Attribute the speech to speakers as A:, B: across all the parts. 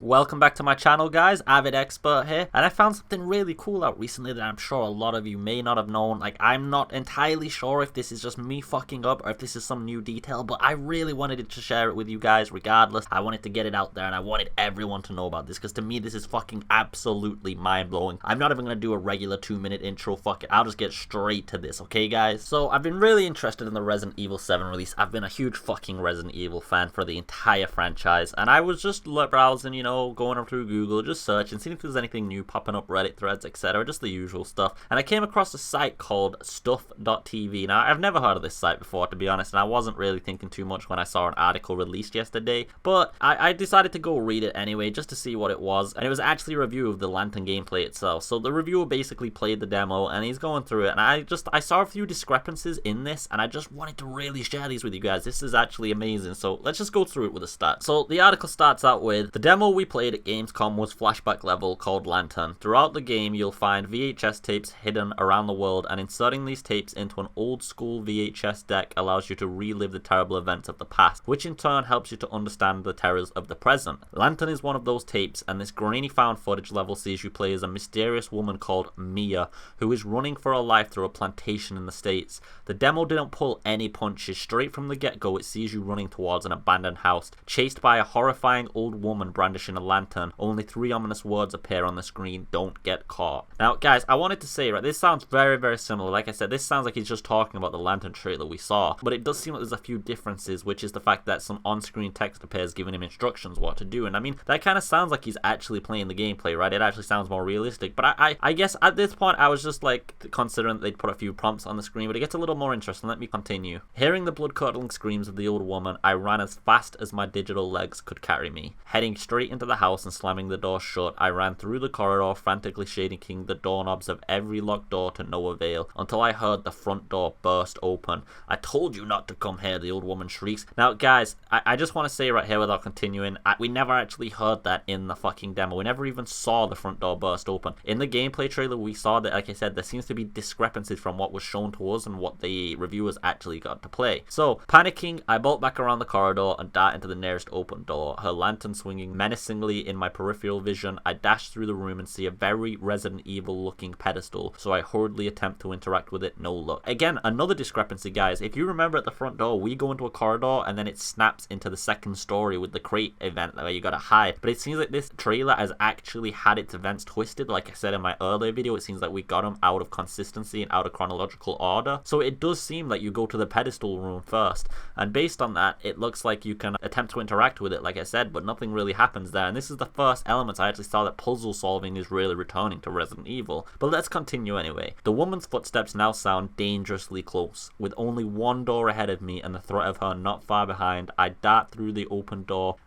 A: Welcome back to my channel, guys. AvidExpert here, and I found something really cool out recently that I'm sure a lot of you may not have known. Like, I'm not entirely sure if this is just me fucking up or if this is some new detail, but I really wanted to share it with you guys regardless. I wanted to get it out there, and I wanted everyone to know about this, because to me, this is fucking absolutely mind-blowing. I'm not even going to do a regular 2-minute intro, fuck it. I'll just get straight to this, okay, guys? So, I've been really interested in the Resident Evil 7 release. I've been a huge fucking Resident Evil fan for the entire franchise, and I was just browsing, you know, going up through Google, just searching, seeing if there's anything new popping up, Reddit threads, etc., just the usual stuff. And I came across a site called stuff.tv. Now, I've never heard of this site before, to be honest, and I wasn't really thinking too much when I saw an article released yesterday, but I decided to go read it anyway, just to see what it was, and it was actually a review of the Lantern gameplay itself. So the reviewer basically played the demo, and he's going through it, and I saw a few discrepancies in this, and I just wanted to really share these with you guys. This is actually amazing, so let's just go through it with a start. So the article starts out with, the demo we played at Gamescom was flashback level called Lantern. Throughout the game, you'll find VHS tapes hidden around the world, and inserting these tapes into an old school VHS deck allows you to relive the terrible events of the past, which in turn helps you to understand the terrors of the present. Lantern is one of those tapes, and this grainy found footage level sees you play as a mysterious woman called Mia, who is running for her life through a plantation in the States. The demo didn't pull any punches. Straight from the get-go, it sees you running towards an abandoned house, chased by a horrifying old woman brandishing a lantern. Only 3 ominous words appear on the screen: don't get caught. Now, guys, I wanted to say, right, this sounds very, very similar. Like I said, this sounds like he's just talking about the Lantern trailer we saw, but it does seem like there's a few differences, which is the fact that some on-screen text appears giving him instructions what to do, and I mean, that kind of sounds like he's actually playing the gameplay, right? It actually sounds more realistic, but I guess at this point, I was just, like, considering that they'd put a few prompts on the screen, but it gets a little more interesting. Let me continue. Hearing the blood-curdling screams of the old woman, I ran as fast as my digital legs could carry me. Heading straight into the house and slamming the door shut, I ran through the corridor, frantically shaking the doorknobs of every locked door to no avail, until I heard the front door burst open. I told you not to come here, the old woman shrieks. Now, guys, I just want to say right here without continuing, we never actually heard that in the fucking demo. We never even saw the front door burst open. In the gameplay trailer, we saw that, like I said, there seems to be discrepancies from what was shown to us and what the reviewers actually got to play. So, panicking, I bolt back around the corridor and dart into the nearest open door, her lantern swinging menacingly in my peripheral vision. I dash through the room and see a very Resident Evil looking pedestal, so I hurriedly attempt to interact with it. No luck. Again, another discrepancy, guys. If you remember at the front door, we go into a corridor and then it snaps into the second story with the crate event where you gotta hide. But it seems like this trailer has actually had its events twisted. Like I said in my earlier video, it seems like we got them out of consistency and out of chronological order. So it does seem like you go to the pedestal room first, and based on that, it looks like you can attempt to interact with it, like I said, but nothing really happens there. And this is the first element I actually saw that puzzle solving is really returning to Resident Evil. But let's continue anyway. The woman's footsteps now sound dangerously close. With only one door ahead of me and the threat of her not far behind, I dart through the open door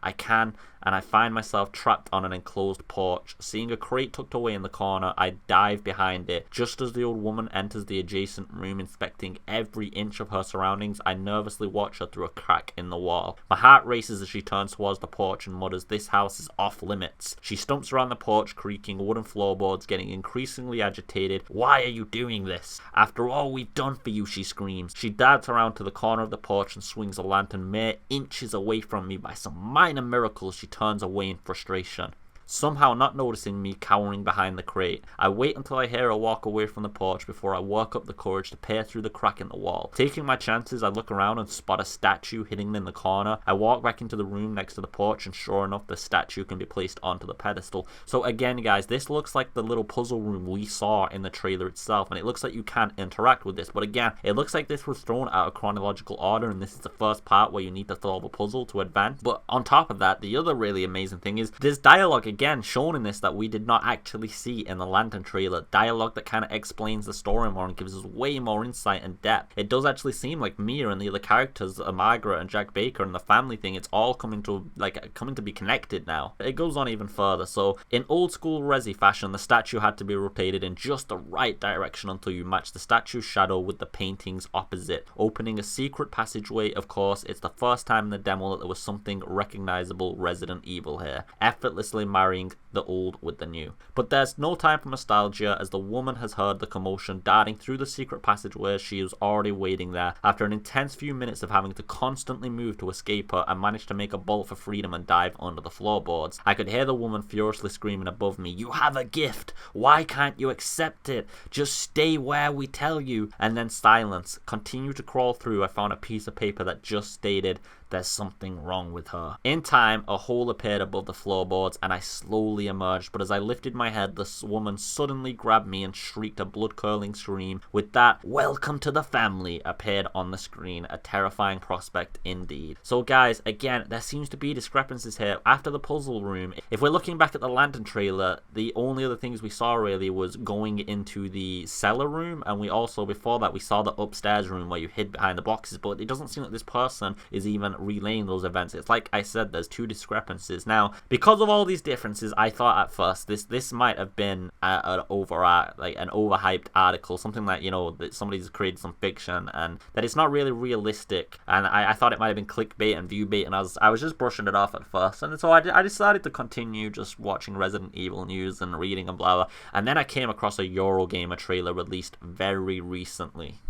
A: and I find myself trapped on an enclosed porch. Seeing a crate tucked away in the corner, I dive behind it. Just as the old woman enters the adjacent room, inspecting every inch of her surroundings, I nervously watch her through a crack in the wall. My heart races as she turns towards the porch and mutters, "This house is off limits." She stumps around the porch, creaking wooden floorboards, getting increasingly agitated. "Why are you doing this? After all we've done for you," she screams. She darts around to the corner of the porch and swings a lantern mere inches away from me. By some minor miracle, she turns away in frustration, somehow not noticing me cowering behind the crate. I wait until I hear her walk away from the porch before I work up the courage to peer through the crack in the wall. Taking my chances, I look around and spot a statue hidden in the corner. I walk back into the room next to the porch, and sure enough, the statue can be placed onto the pedestal. So again, guys, this looks like the little puzzle room we saw in the trailer itself, and it looks like you can interact with this. But again, it looks like this was thrown out of chronological order, and this is the first part where you need to solve a puzzle to advance. But on top of that, the other really amazing thing is there's dialogue again shown in this that we did not actually see in the Lantern trailer. Dialogue that kind of explains the story more and gives us way more insight and depth. It does actually seem like Mia and the other characters, Margaret and Jack Baker and the family thing, it's all coming to be connected now. It goes on even further. So in old school Resi fashion, the statue had to be rotated in just the right direction until you match the statue's shadow with the painting's opposite, opening a secret passageway. Of course, it's the first time in the demo that there was something recognizable Resident Evil here. Effortlessly married marrying the old with the new. But there's no time for nostalgia, as the woman has heard the commotion darting through the secret passageway. She is already waiting there after an intense few minutes of having to constantly move to escape her, and managed to make a bolt for freedom and dive under the floorboards. I could hear the woman furiously screaming above me, "You have a gift! Why can't you accept it? Just stay where we tell you." And then silence. Continue to crawl through. I found a piece of paper that just stated, "There's something wrong with her." In time, a hole appeared above the floorboards and I slowly emerged, but as I lifted my head, the woman suddenly grabbed me and shrieked a blood-curdling scream. With that, "Welcome to the family" appeared on the screen. A terrifying prospect indeed. So guys, again, there seems to be discrepancies here. After the puzzle room, if we're looking back at the Lantern trailer, the only other things we saw really was going into the cellar room, and we also, before that, we saw the upstairs room where you hid behind the boxes, but it doesn't seem like this person is even relaying those events. It's like I said, there's two discrepancies. Now, because of all these differences, I thought at first this might have been an overhyped article, something that, you know, that somebody's created some fiction and that it's not really realistic, and I thought it might have been clickbait and view bait, and I was just brushing it off at first, and so I decided to continue just watching Resident Evil news and reading and blah blah, and then I came across a Eurogamer trailer released very recently.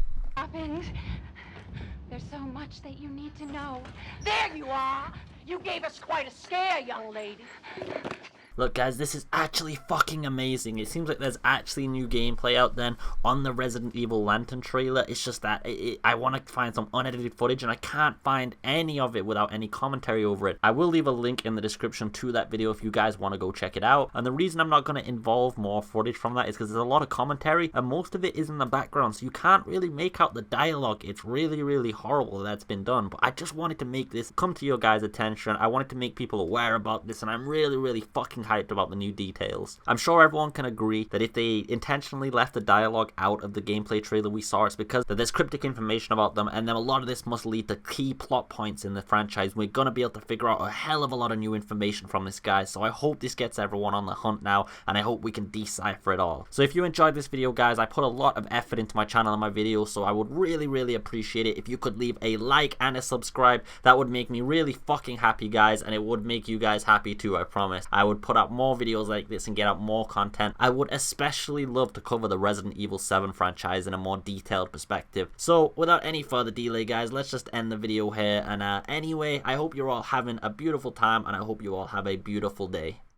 B: There's so much that you need to know. There you are! You gave us quite a scare, young lady.
A: Look guys, this is actually fucking amazing. It seems like there's actually new gameplay out then on the Resident Evil Lantern trailer. It's just that I want to find some unedited footage and I can't find any of it without any commentary over it. I will leave a link in the description to that video if you guys want to go check it out. And the reason I'm not going to involve more footage from that is because there's a lot of commentary and most of it is in the background, so you can't really make out the dialogue. It's really horrible that's been done, but I just wanted to make this come to your guys' attention. I wanted to make people aware about this, and I'm really fucking hyped about the new details. I'm sure everyone can agree that if they intentionally left the dialogue out of the gameplay trailer we saw, it's because there's cryptic information about them, and then a lot of this must lead to key plot points in the franchise. We're gonna be able to figure out a hell of a lot of new information from this, guys, so I hope this gets everyone on the hunt now, and I hope we can decipher it all. So if you enjoyed this video, guys, I put a lot of effort into my channel and my videos, so I would really appreciate it if you could leave a like and a subscribe. That would make me really fucking happy, guys, and it would make you guys happy too, I promise. I would put out more videos like this and get out more content. I would especially love to cover the Resident Evil 7 franchise in a more detailed perspective. So without any further delay, guys, let's just end the video here. And anyway, I hope you're all having a beautiful time and I hope you all have a beautiful day.